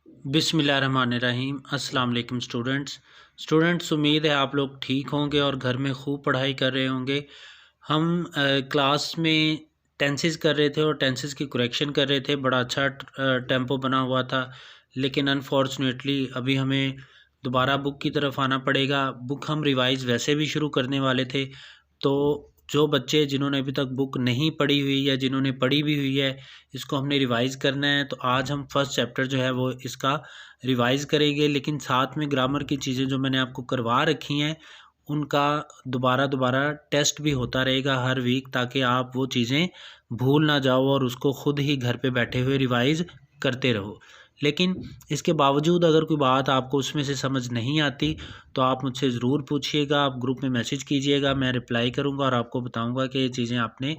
बिस्मिल्लाहिर्रहमानिर्रहीम। अस्सलाम वालेकुम स्टूडेंट्स, उम्मीद है आप लोग ठीक होंगे और घर में खूब पढ़ाई कर रहे होंगे। हम क्लास में टेंसेस कर रहे थे और टेंसेस की करेक्शन कर रहे थे। बड़ा अच्छा टेम्पो बना हुआ था, लेकिन अनफॉर्चुनेटली अभी हमें दोबारा बुक की तरफ आना पड़ेगा। बुक हम रिवाइज़ वैसे भी शुरू करने वाले थे, तो जो बच्चे जिन्होंने अभी तक बुक नहीं पढ़ी हुई या जिन्होंने पढ़ी भी हुई है, इसको हमने रिवाइज़ करना है। तो आज हम फर्स्ट चैप्टर जो है वो इसका रिवाइज़ करेंगे, लेकिन साथ में ग्रामर की चीज़ें जो मैंने आपको करवा रखी हैं उनका दोबारा टेस्ट भी होता रहेगा हर वीक, ताकि आप वो चीज़ें भूल ना जाओ और उसको ख़ुद ही घर पे बैठे हुए रिवाइज़ करते रहो। लेकिन इसके बावजूद अगर कोई बात आपको उसमें से समझ नहीं आती तो आप मुझसे ज़रूर पूछिएगा, आप ग्रुप में मैसेज कीजिएगा, मैं रिप्लाई करूँगा और आपको बताऊँगा कि ये चीज़ें आपने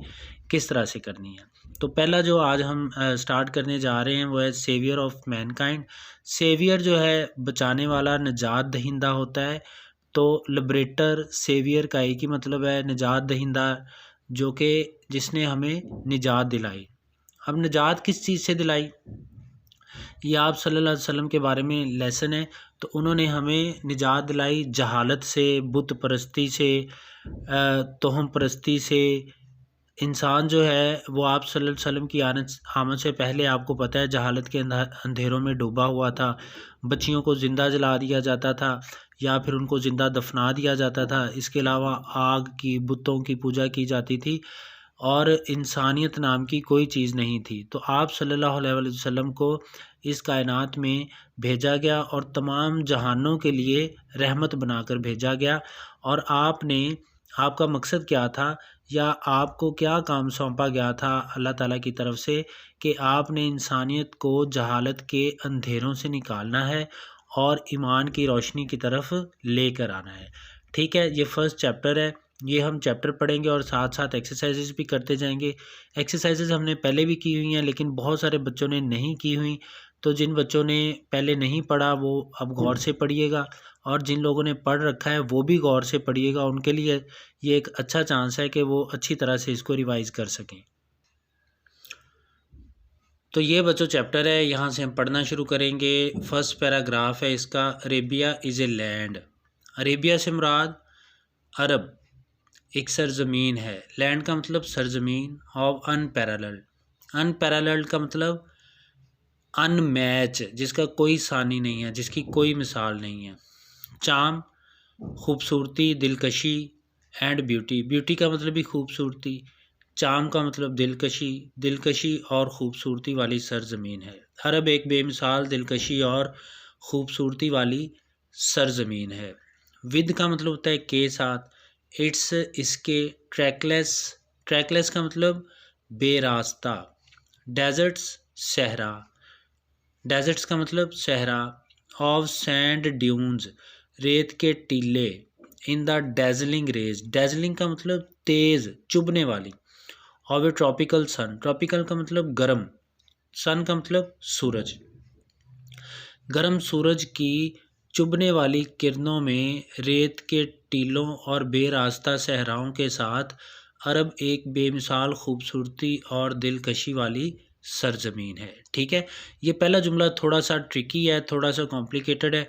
किस तरह से करनी है। तो पहला जो आज हम स्टार्ट करने जा रहे हैं वो है सेवियर ऑफ मैनकाइंड। सेवियर जो है बचाने वाला, निजात दहिंदा होता है। तो लिबरेटर, सेवियर का एक ही मतलब है, निजात दहिंदा, जो कि जिसने हमें निजात दिलाई। अब निजात किस चीज़ से दिलाई? ये आप सल्लल्लाहु अलैहि वसल्लम के बारे में लेसन है। तो उन्होंने हमें निजात दिलाई जहालत से, बुत परस्ती से, तोहम परस्ती से। इंसान जो है वो आप सल्लल्लाहु अलैहि वसल्लम की आमद से पहले आपको पता है जहालत के अंधेरों में डूबा हुआ था। बच्चियों को ज़िंदा जला दिया जाता था या फिर उनको ज़िंदा दफना दिया जाता था। इसके अलावा आग की, बुतों की पूजा की जाती थी और इंसानियत नाम की कोई चीज़ नहीं थी। तो आप सल्लल्लाहु अलैहि वसल्लम को इस कायनात में भेजा गया और तमाम जहानों के लिए रहमत बनाकर भेजा गया। और आपका मकसद क्या था या आपको क्या काम सौंपा गया था अल्लाह ताला की तरफ से कि आपने इंसानियत को जहालत के अंधेरों से निकालना है और ईमान की रोशनी की तरफ लेकर आना है। ठीक है, ये फर्स्ट चैप्टर है। ये हम चैप्टर पढ़ेंगे और साथ साथ एक्सरसाइजेज भी करते जाएंगे। एक्सरसाइजेज हमने पहले भी की हुई हैं, लेकिन बहुत सारे बच्चों ने नहीं की हुई। तो जिन बच्चों ने पहले नहीं पढ़ा वो अब गौर से पढ़िएगा, और जिन लोगों ने पढ़ रखा है वो भी गौर से पढ़िएगा। उनके लिए ये एक अच्छा चांस है कि वो अच्छी तरह से इसको रिवाइज़ कर सकें। तो ये बच्चों चैप्टर है, यहाँ से हम पढ़ना शुरू करेंगे। फर्स्ट पैराग्राफ है इसका, Arabia is a land. Arabia से मुराद अरब एक सरज़मीन है। लैंड का मतलब सरज़मीन। ऑफ अनपैरेलल्ड, अनपैरेलल्ड का मतलब अनमैच, जिसका कोई सानी नहीं है, जिसकी कोई मिसाल नहीं है। चार्म, खूबसूरती, दिलकशी। एंड ब्यूटी, ब्यूटी का मतलब भी खूबसूरती, चार्म का मतलब दिलकशी, दिलकशी और ख़ूबसूरती वाली सरज़मीन है। अरब एक बेमिसाल दिलकशी और ख़ूबसूरती वाली सरज़मीन है। विद का मतलब होता है के साथ। इट्स, इसके। ट्रैकलेस, ट्रैकलेस का मतलब बेरास्ता। डेजर्ट्स, सहरा, डेजर्ट्स का मतलब सहरा। ऑफ सैंड ड्यून्स, रेत के टीले। In the dazzling rays, dazzling का मतलब तेज़, चुभने वाली। Of a tropical sun, tropical का मतलब गर्म, सन का मतलब सूरज। गर्म सूरज की चुभने वाली किरणों में रेत के टीलों और बेरास्ता सहराओं के साथ अरब एक बेमिसाल खूबसूरती और दिलकशी वाली सरजमीन है। ठीक है, ये पहला जुमला थोड़ा सा ट्रिकी है, थोड़ा सा कॉम्प्लिकेटेड है,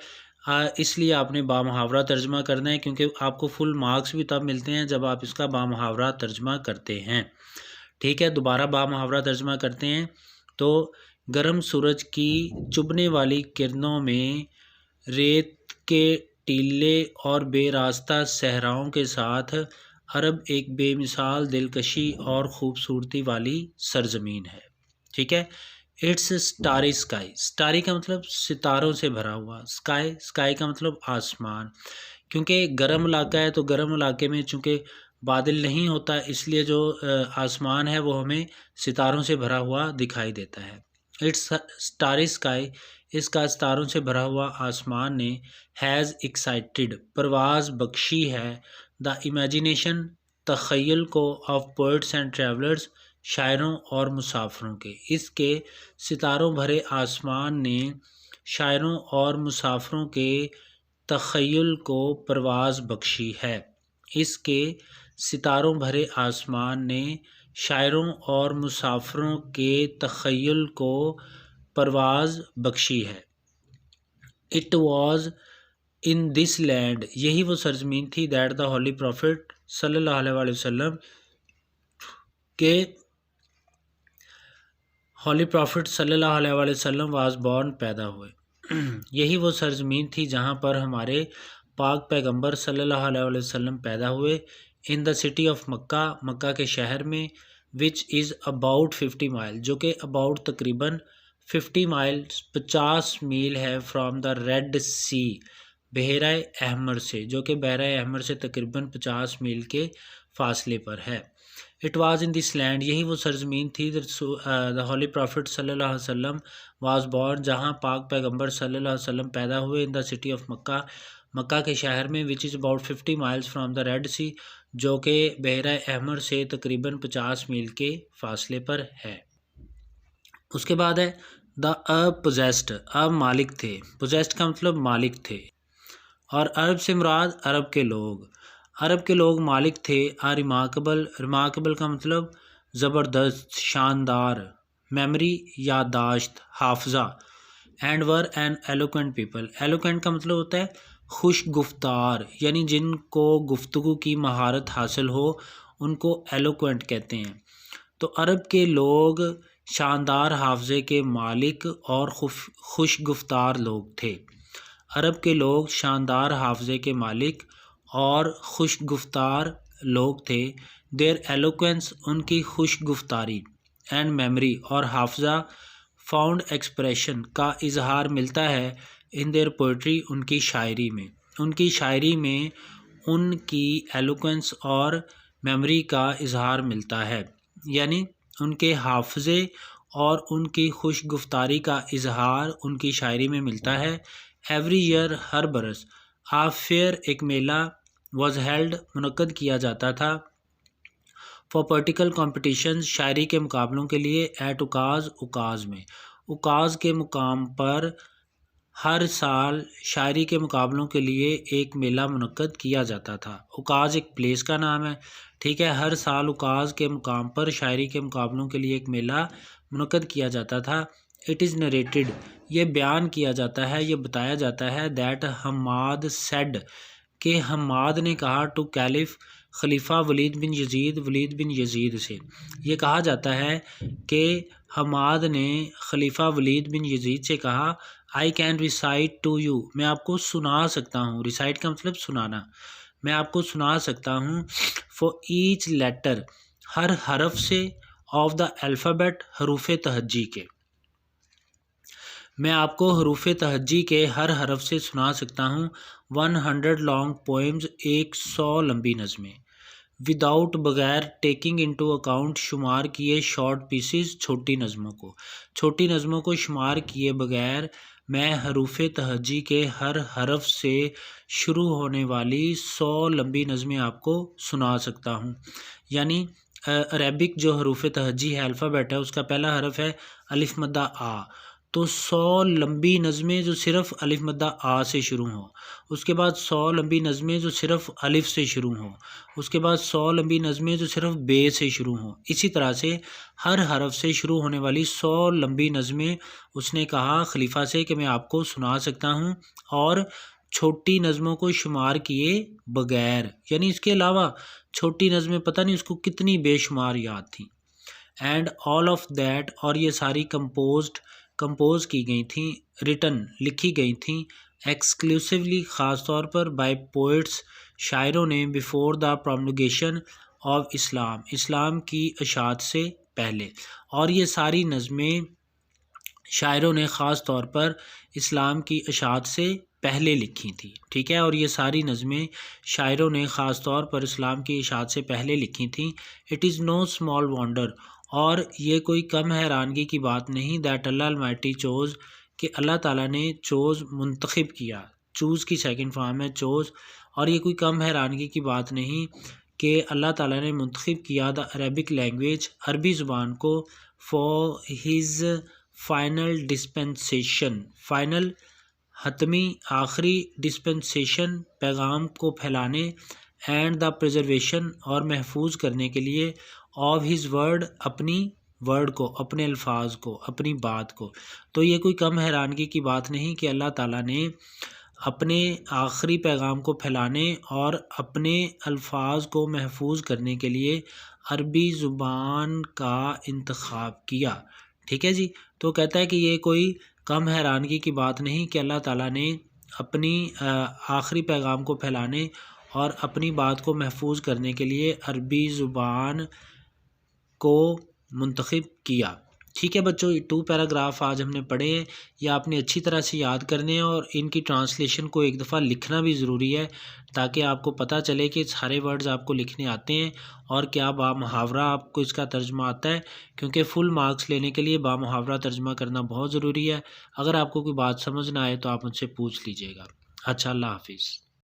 इसलिए आपने बामुहावरा तर्जमा करना है, क्योंकि आपको फुल मार्क्स भी तब मिलते हैं जब आप इसका बामुहावरा तर्जमा करते हैं। ठीक है, दोबारा बामुहावरा तर्जमा करते हैं। तो गर्म सूरज की चुभने वाली किरणों में रेत के टीले और बेरास्ता सहराओं के साथ अरब एक बेमिसाल दिलकशी और ख़ूबसूरती वाली सरजमीन है। ठीक है, इट्स स्टारी स्काई, स्टारी का मतलब सितारों से भरा हुआ, स्काई, स्काई का मतलब आसमान। क्योंकि गर्म इलाका है तो गर्म इलाके में चूँकि बादल नहीं होता, इसलिए जो आसमान है वो हमें सितारों से भरा हुआ दिखाई देता है। इट्स स्टारी स्काई, इसका सितारों से भरा हुआ आसमान ने हैज़ एक्साइटेड, परवाज़ बख्शी है, द इमेजिनेशन, तख़य्युल को, ऑफ पोइट्स एंड ट्रैवलर्स, शायरों और मुसाफिरों के। इसके सितारों भरे आसमान ने शायरों और मुसाफिरों के तख़य्युल को परवाज़ बख्शी है। इसके सितारों भरे आसमान ने शायरों और मुसाफिरों के तख़य्युल को परवाज़ बख्शी है। It was in this land, यही वो सरजमीन थी, दैट द होली प्रॉफिट सल्लल्लाहु अलैहि वसल्लम के होली प्रॉफिट सल्लल्लाहु अलैहि वसल्लम वाज बॉर्न, पैदा हुए। यही वो सरजमीन थी जहाँ पर हमारे पाक पैगंबर सल्लल्लाहु अलैहि वसल्लम पैदा हुए। In the city of Mecca, Mecca के शहर में, विच इज़ अबाउट 50 माइल, जो कि अबाउट तकरीबन 50 माइल 50 मील है, फ्राम द रेड सी, बहरा अहमर से, जो कि बहरा अहमर से तकरीबन 50 मील के फासले पर है। It was in this land, यही वो सरजमीन थी, द होली प्रॉफिट सल्लल्लाहु अलैहि वसल्लम वाज बॉर्न, जहाँ पाक पैगंबर सल्लल्लाहु अलैहि वसल्लम पैदा हुए। In the city of Mecca, Mecca के शहर में, which is about 50 miles from the Red Sea, जो कि बहरा अहमर से तकरीबन 50 मील के फासले पर है। उसके बाद है द अपोजेस्ट, अब मालिक थे, पोजेस्ट का मतलब मालिक थे, और अरब से मुराद अरब के लोग, अरब के लोग मालिक थे। रिमार्केबल, रिमार्केबल का मतलब ज़बरदस्त, शानदार, मेमोरी याददाश्त, हाफजा, and were an eloquent people, eloquent का मतलब होता है खुश गुफ्तार, यानी जिनको गुफ्तगू की महारत हासिल हो उनको एलोक्वेंट कहते हैं। तो अरब के लोग शानदार हाफजे के मालिक और खुश गुफ्तार लोग थे। अरब के लोग शानदार हाफजे के मालिक और खुश गुफ्तार लोग थे। देयर एलोक्वेंस, उनकी खुश गुफ्तारी, एंड मेमोरी, और हाफजा, फाउंड एक्सप्रेशन, का इजहार मिलता है इन देयर पोइट्री, उनकी शायरी में, उनकी शायरी में उनकी एलोक्वेंस और मेमोरी का इजहार मिलता है, यानी उनके हाफजे और उनकी खुश गुफ्तारी का इजहार उनकी शायरी में मिलता है। एवरी ईयर, हर बरस, आ फेयर, एक मेला, वॉज हेल्ड, मुनक्कद किया जाता था, फॉर पोलिटिकल कॉम्पिटिशन, शायरी के मुकाबलों के लिए, एट उकाज, उकाज में, उकाज के मुकाम पर हर साल शायरी के मुकाबलों के लिए एक मेला मुनक्कद किया जाता था। उकाज एक प्लेस का नाम है, ठीक है। हर साल उकाज के मुकाम पर शायरी के मुकाबलों के लिए एक मेला मुनक्कद किया जाता था। इट इज़ नरेटेड, ये बयान किया जाता है, ये बताया जाता है, दैट हम्माद सेड, के हम्माद ने कहा, टू कैलिफ, खलीफा वलीद बिन यजीद से, ये कहा जाता है कि हम्माद ने खलीफा वलीद बिन यजीद से कहा, I can recite to you, मैं आपको सुना सकता हूँ, रिसाइट का मतलब सुनाना, मैं आपको सुना सकता हूँ, फॉर ईच लेटर, हर हरफ से, ऑफ द अल्फ़ाबेट, हरूफ तहज्जी के, मैं आपको हरूफ तहज्जी के हर हरफ से सुना सकता हूँ। 100 लॉन्ग पोएम्स, 100 लंबी नज़में, विदाउट, बगैर, टेकिंग इनटू अकाउंट, शुमार किए, शॉर्ट पीसीज, छोटी नज़मों को, छोटी नज़मों को शुमार किए बगैर, मैं हरूफ तहज्जी के हर हरफ से शुरू होने वाली 100 लंबी नज़में आपको सुना सकता हूँ। यानी अरेबिक जो हरूफ तहज्जी है, अल्फ़ाबेट है, उसका पहला हरफ है अलिफ मद्दा आ, तो 100 लंबी नज़में जो सिर्फ़ अलिफ मद्दा आ से शुरू हों, उसके बाद 100 लंबी नज़में जो सिर्फ़ अलिफ से शुरू हों, उसके बाद 100 लंबी नज़में जो सिर्फ़ बे से शुरू हों, इसी तरह से हर हरफ से शुरू होने वाली 100 लंबी नज़में उसने कहा खलीफा से कि मैं आपको सुना सकता हूँ, और छोटी नज़मों को शुमार किए बगैर, यानी इसके अलावा छोटी नज़में पता नहीं उसको कितनी बेशुमार याद थी। एंड ऑल ऑफ दैट, और ये सारी कंपोज की गई थी, रिटन, लिखी गई थी, एक्सक्लूसिवली, ख़ास तौर पर, बाय पोइट्स, शायरों ने, बिफोर द प्रोमलगेशन ऑफ इस्लाम, इस्लाम की अशात से पहले, और ये सारी नज़में शायरों ने ख़ास तौर पर इस्लाम की अशात से पहले लिखी थी, ठीक है। और ये सारी नज़में शायरों ने ख़ास तौर पर इस्लाम की अशात से पहले लिखी थी। It is know small wonder, और ये कोई कम हैरानगी की बात नहीं, दैट अल्लाह अलमाइटी चोज़, कि अल्लाह ताला ने चोज़, मुंतखब किया, चूज़ की सेकंड फॉर्म है चोज़, और ये कोई कम हैरानगी की बात नहीं कि अल्लाह ताला ने मुंतखब किया द अरबिक लैंग्वेज, अरबी ज़ुबान को, for his final dispensation, final हतमी, आखिरी, डिस्पेंसेशन, पैगाम को फैलाने, एंड द प्रिजर्वेशन, और महफूज करने के लिए, ऑफ हिज़ वर्ड, अपनी वर्ड को, अपने अल्फाज को, अपनी बात को। तो ये कोई कम हैरानगी की बात नहीं कि अल्लाह ताला ने अपने आखिरी पैगाम को फैलाने और अपने अल्फाज को महफूज करने के लिए अरबी ज़ुबान का इंतखाब किया। ठीक है जी। तो कहता है कि ये कोई कम हैरानगी की बात नहीं कि अल्लाह ताला ने अपनी आखिरी पैगाम को फैलाने और अपनी बात को महफूज करने के लिए अरबी ज़ुबान को मुंतखब किया। ठीक है बच्चों, 2 पैराग्राफ आज हमने पढ़े हैं। ये आपने अच्छी तरह से याद करने हैं और इनकी ट्रांसलेशन को एक दफ़ा लिखना भी ज़रूरी है ताकि आपको पता चले कि सारे वर्ड्स आपको लिखने आते हैं और क्या बामुहावरा आपको इसका तर्जमा आता है, क्योंकि फुल मार्क्स लेने के लिए बामुहावरा तर्जमा करना बहुत ज़रूरी है। अगर आपको कोई बात समझ ना आए तो आप मुझसे पूछ लीजिएगा। अच्छा, अल्लाह हाफिज़।